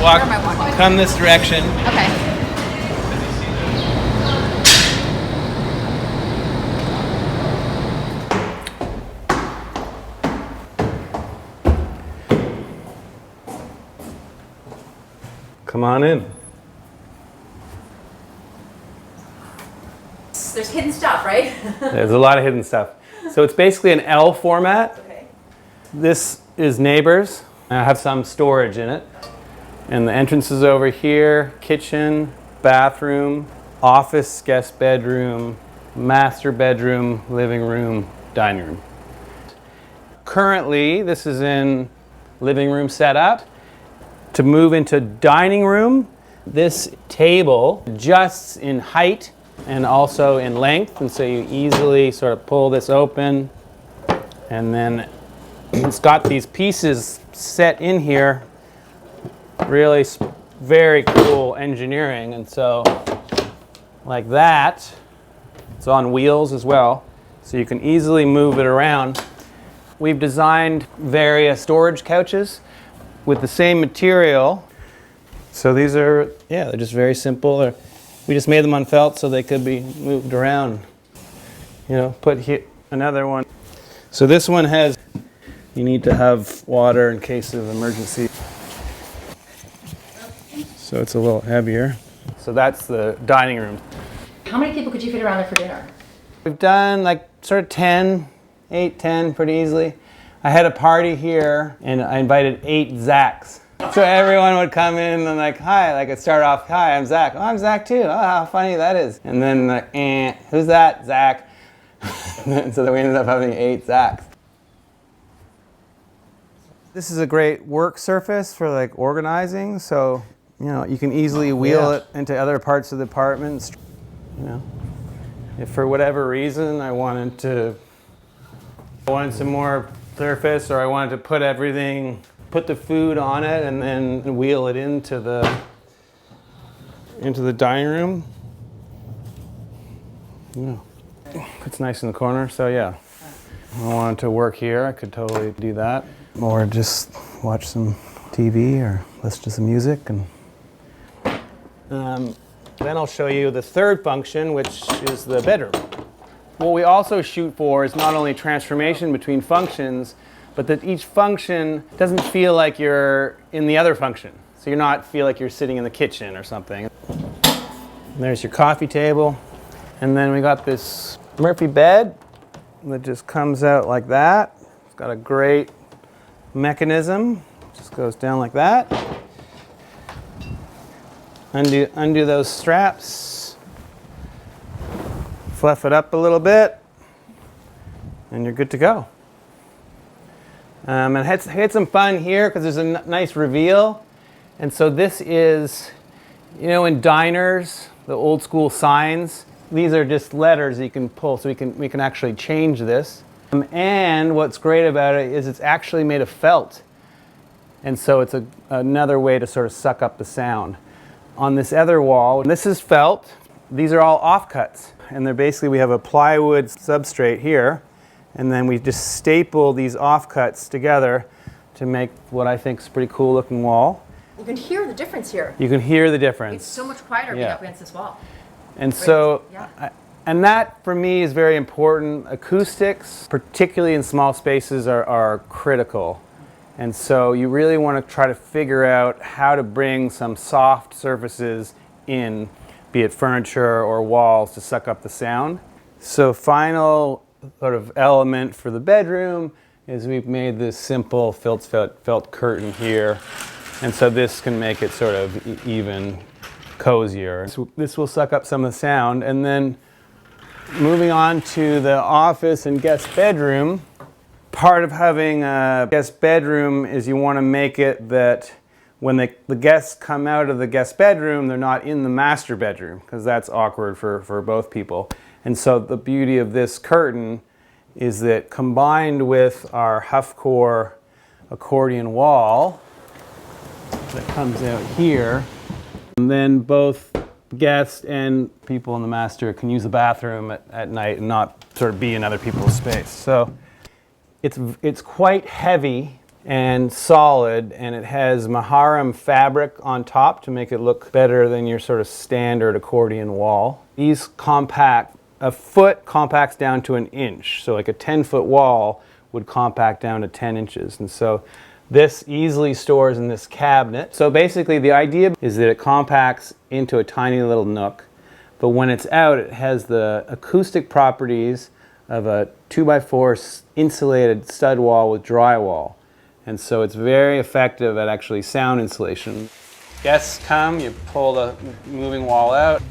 walk. Where am I walking? Come this direction. Okay. Come on in. There's hidden stuff, right? There's a lot of hidden stuff. So it's basically an L format. Okay. This is neighbors. I have some storage in it. And the entrance is over here, kitchen, bathroom, office, guest bedroom, master bedroom, living room, dining room. Currently, this is in living room setup. To move into dining room, this table adjusts in height and also in length, and so you easily sort of pull this open, and then it's got these pieces set in here. Really very cool engineering, and so like that, it's on wheels as well, so you can easily move it around. We've designed various storage couches with the same material. So these are, yeah, they're just very simple. We just made them on felt so they could be moved around. You know, put here another one. So this one has, you need to have water in case of emergency. So it's a little heavier. So that's the dining room. How many people could you fit around there for dinner? We've done like sort of 10, 8, 10 pretty easily. I had a party here and I invited 8 Zachs. So everyone would come in and like, hi, like I'd start off, hi, I'm Zach. Oh, I'm Zach too. Oh, how funny that is. And then like, who's that? Zach. So then we ended up having 8 Zachs. This is a great work surface for like organizing. So, you know, you can easily wheel it into other parts of the apartment. You know, if for whatever reason I wanted some more surface, or I wanted to put the food on it and then wheel it into the dining room. Yeah. It's nice in the corner, so yeah. If I wanted to work here, I could totally do that. Or just watch some TV or listen to some music. And then I'll show you the third function, which is the bedroom. What we also shoot for is not only transformation between functions, but that each function doesn't feel like you're in the other function. So you're not feel like you're sitting in the kitchen or something. There's your coffee table. And then we got this Murphy bed that just comes out like that. It's got a great mechanism. Just goes down like that. Undo those straps. Fluff it up a little bit, and you're good to go. And I had some fun here because there's a nice reveal. And so this is, you know, in diners, the old school signs, these are just letters that you can pull, so we can actually change this. And what's great about it is it's actually made of felt. And so it's another way to sort of suck up the sound. On this other wall, this is felt. These are all offcuts. And they're basically, we have a plywood substrate here, and then we just staple these offcuts together to make what I think is a pretty cool looking wall. You can hear the difference here. You can hear the difference. It's so much quieter being up against this wall. And so, and that for me is very important. Acoustics, particularly in small spaces, are critical. And so you really want to try to figure out how to bring some soft surfaces in, be it furniture or walls, to suck up the sound. So final sort of element for the bedroom is we've made this simple felt curtain here. And so this can make it sort of even cozier. So this will suck up some of the sound. And then moving on to the office and guest bedroom, part of having a guest bedroom is you want to make it that when the guests come out of the guest bedroom, they're not in the master bedroom, because that's awkward for both people. And so the beauty of this curtain is that combined with our Huffcore accordion wall that comes out here, and then both guests and people in the master can use the bathroom at night and not sort of be in other people's space. So it's quite heavy, and solid, and it has maharam fabric on top to make it look better than your sort of standard accordion wall. These compact, a foot compacts down to an inch, so like a 10-foot wall would compact down to 10 inches. And so this easily stores in this cabinet. So basically the idea is that it compacts into a tiny little nook, but when it's out it has the acoustic properties of a 2x4 insulated stud wall with drywall. And so it's very effective at actually sound insulation. Guests come, you pull the moving wall out.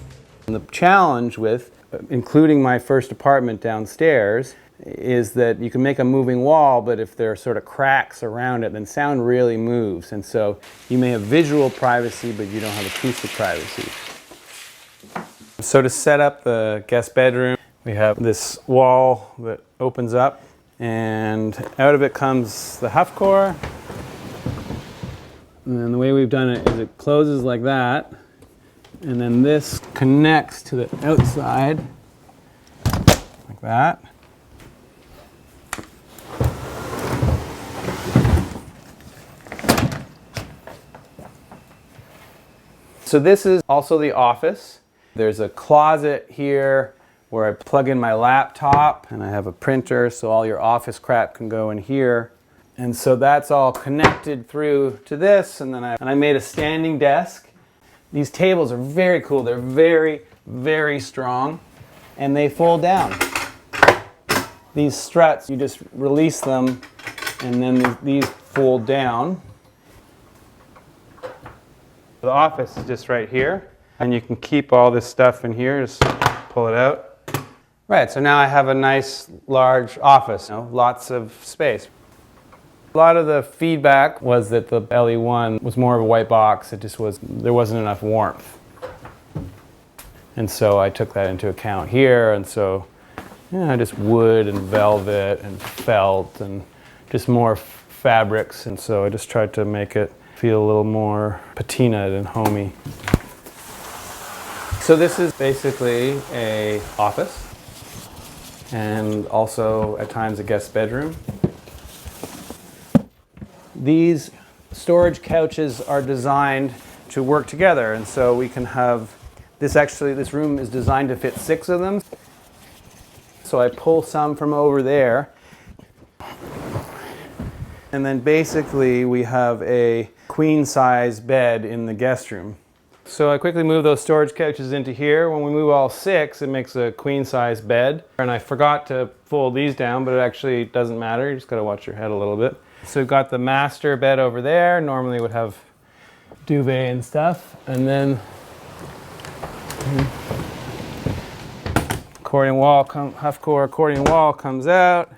And the challenge with including my first apartment downstairs is that you can make a moving wall, but if there are sort of cracks around it, then sound really moves. And so you may have visual privacy, but you don't have acoustic privacy. So to set up the guest bedroom, we have this wall that opens up, and out of it comes the huff core. And then the way we've done it is it closes like that, and then this connects to the outside like that. So this is also the office. There's a closet here where I plug in my laptop, and I have a printer, so all your office crap can go in here. And so that's all connected through to this, and then I made a standing desk. These tables are very cool. They're very, very strong, and they fold down. These struts, you just release them, and then these fold down. The office is just right here, and you can keep all this stuff in here, just pull it out. Right, so now I have a nice large office, lots of space. A lot of the feedback was that the LE1 was more of a white box. There wasn't enough warmth. And so I took that into account here, and so just wood and velvet and felt and just more fabrics, and so I just tried to make it feel a little more patinaed and homey. So this is basically an office, and also at times a guest bedroom. These storage couches are designed to work together, and so we can have this room is designed to fit 6 of them. So I pull some from over there, and then basically we have a queen size bed in the guest room. So I quickly move those storage couches into here. When we move all 6, it makes a queen size bed. And I forgot to fold these down, but it actually doesn't matter. You just gotta watch your head a little bit. So we've got the master bed over there. Normally would have duvet and stuff. And then accordion wall, huff core accordion wall comes out.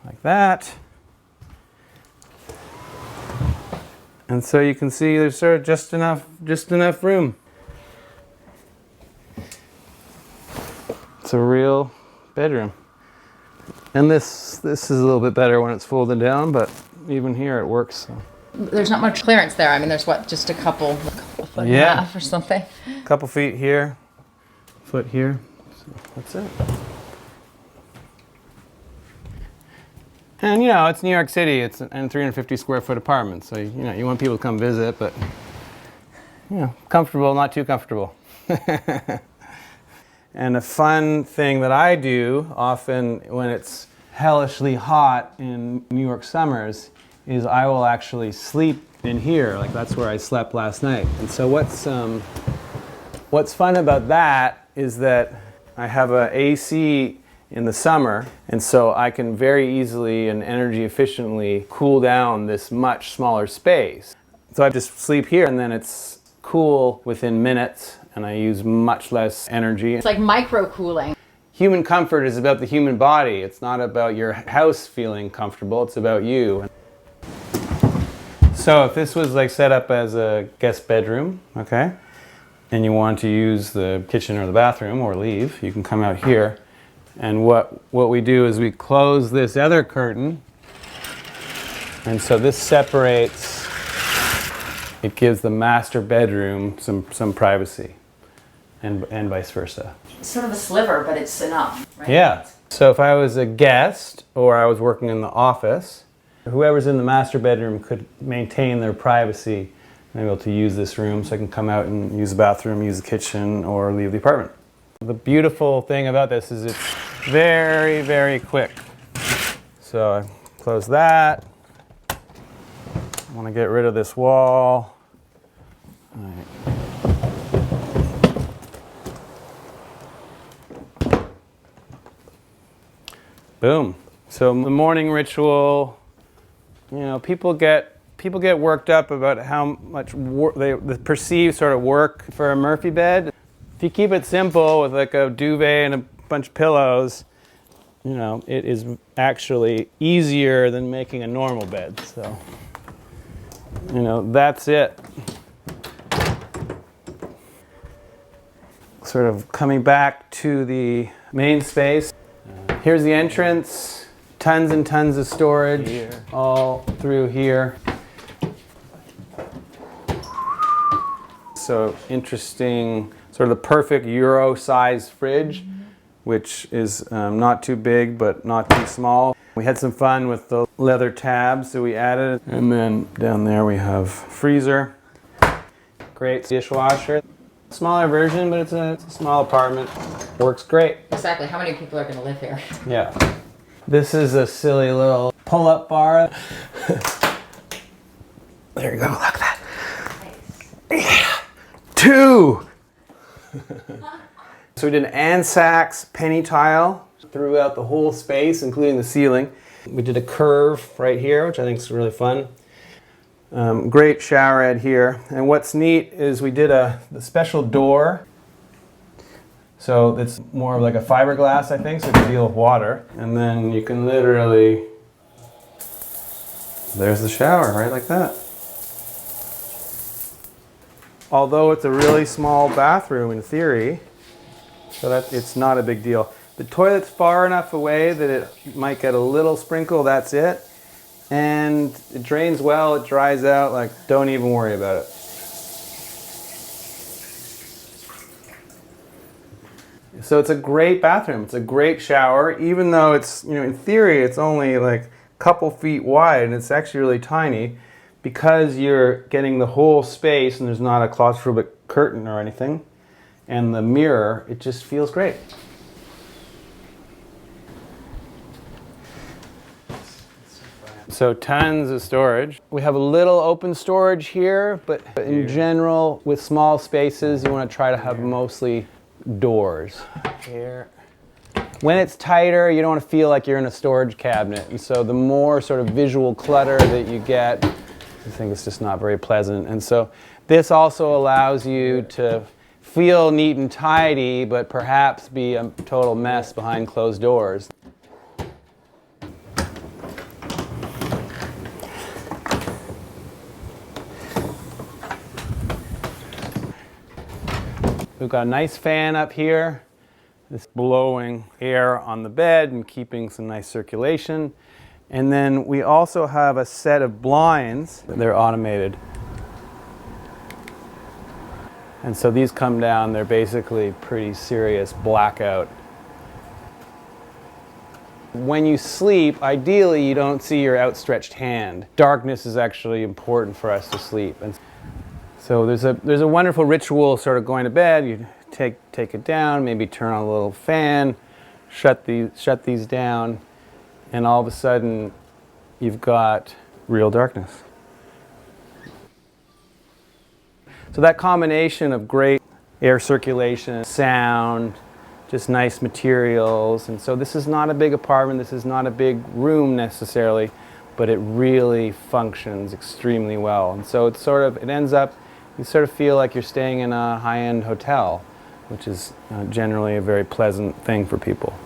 Like that. And so you can see there's sort of just enough room. It's a real bedroom. And this is a little bit better when it's folded down, but even here it works. So. There's not much clearance there. I mean, there's just a couple foot and a half or something. A couple feet here, foot here. So that's it. And it's New York City. It's a 350 square foot apartment, so you want people to come visit, but comfortable, not too comfortable. And a fun thing that I do often when it's hellishly hot in New York summers is I will actually sleep in here. Like that's where I slept last night. And so what's fun about that is that I have a AC in the summer, and so I can very easily and energy efficiently cool down this much smaller space. So I just sleep here, and then it's cool within minutes, and I use much less energy. It's like micro cooling. Human comfort is about the human body. It's not about your house feeling comfortable, it's about you. So if this was like set up as a guest bedroom, okay, and you want to use the kitchen or the bathroom or leave, you can come out here. And what we do is we close this other curtain, and so this separates, it gives the master bedroom some privacy, and vice versa. It's sort of a sliver, but it's enough, right? Yeah. So if I was a guest or I was working in the office, whoever's in the master bedroom could maintain their privacy and be able to use this room, so I can come out and use the bathroom, use the kitchen, or leave the apartment. The beautiful thing about this is it's very, very quick. So I close that. I want to get rid of this wall. All right. Boom. So the morning ritual, you know, people get worked up about how much they perceive sort of work for a Murphy bed. If you keep it simple with like a duvet and a bunch of pillows, you know, it is actually easier than making a normal bed. So, you know, that's it. Sort of coming back to the main space. Here's the entrance, tons and tons of storage all through here. So interesting, sort of the perfect Euro-sized fridge, which is not too big but not too small. We had some fun with the leather tabs that we added. And then down there we have freezer. Great dishwasher. Smaller version, but it's a small apartment. Works great. Exactly. How many people are going to live here? Yeah. This is a silly little pull-up bar. There you go. Look at that. Nice. Yeah. 2. So we did an Ansax penny tile throughout the whole space, including the ceiling. We did a curve right here, which I think is really fun. Great shower head here. And what's neat is we did the special door. So it's more of like a fiberglass, I think, so it can deal with water. And then you can literally, there's the shower, right like that. Although it's a really small bathroom in theory, so that it's not a big deal. The toilet's far enough away that it might get a little sprinkle, that's it. And it drains well, it dries out, like don't even worry about it. So it's a great bathroom, it's a great shower, even though it's, you know, in theory it's only like a couple feet wide and it's actually really tiny, because you're getting the whole space and there's not a claustrophobic curtain or anything, and the mirror, it just feels great. So tons of storage. We have a little open storage here, but in general, with small spaces, you want to try to have mostly doors. Here. When it's tighter, you don't want to feel like you're in a storage cabinet. And so the more sort of visual clutter that you get, I think it's just not very pleasant. And so this also allows you to feel neat and tidy, but perhaps be a total mess behind closed doors. We've got a nice fan up here. It's blowing air on the bed and keeping some nice circulation. And then we also have a set of blinds. They're automated. And so these come down, they're basically pretty serious blackout. When you sleep, ideally you don't see your outstretched hand. Darkness is actually important for us to sleep. And so there's a wonderful ritual sort of going to bed. You take it down, maybe turn on a little fan, shut these down, and all of a sudden you've got real darkness. So that combination of great air circulation, sound, just nice materials, and so this is not a big apartment, this is not a big room necessarily, but it really functions extremely well. And so it ends up, you sort of feel like you're staying in a high-end hotel, which is generally a very pleasant thing for people.